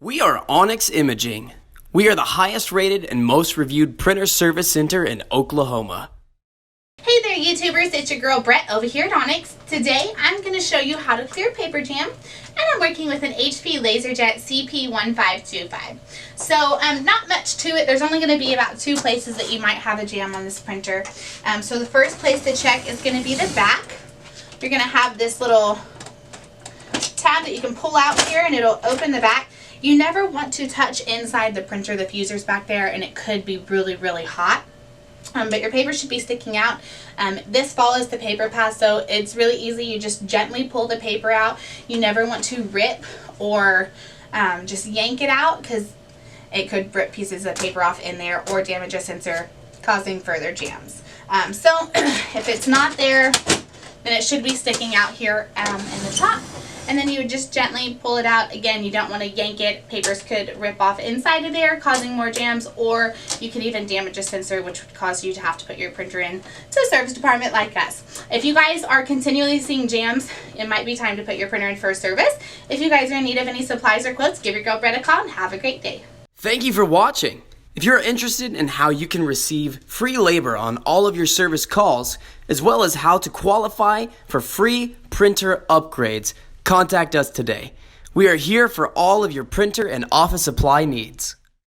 We are Onyx Imaging. We are the highest rated and most reviewed printer service center in Oklahoma. Hey there YouTubers, it's your girl Brett over here at Onyx. Today I'm going to show you how to clear paper jam, and I'm working with an HP LaserJet CP1525. So not much to it. There's only going to be about two places that you might have a jam on this printer. So the first place to check is going to be the back. You're going to have this little tab that you can pull out here and it'll open the back. You never want to touch inside the printer. The fuser's back there and it could be really, really hot. But your paper should be sticking out. This follows the paper path, so it's really easy. You just gently pull the paper out. You never want to rip or just yank it out, because it could rip pieces of paper off in there or damage a sensor, causing further jams. So if it's not there, then it should be sticking out here in the top. And then you would just gently pull it out. Again, you don't want to yank it. Papers could rip off inside of there, causing more jams, or you could even damage a sensor, which would cause you to have to put your printer in to a service department like us. If you guys are continually seeing jams, it might be time to put your printer in for a service. If you guys are in need of any supplies or quotes, give your girl Brett a call and have a great day. Thank you for watching. If you're interested in how you can receive free labor on all of your service calls, as well as how to qualify for free printer upgrades, contact us today. We are here for all of your printer and office supply needs.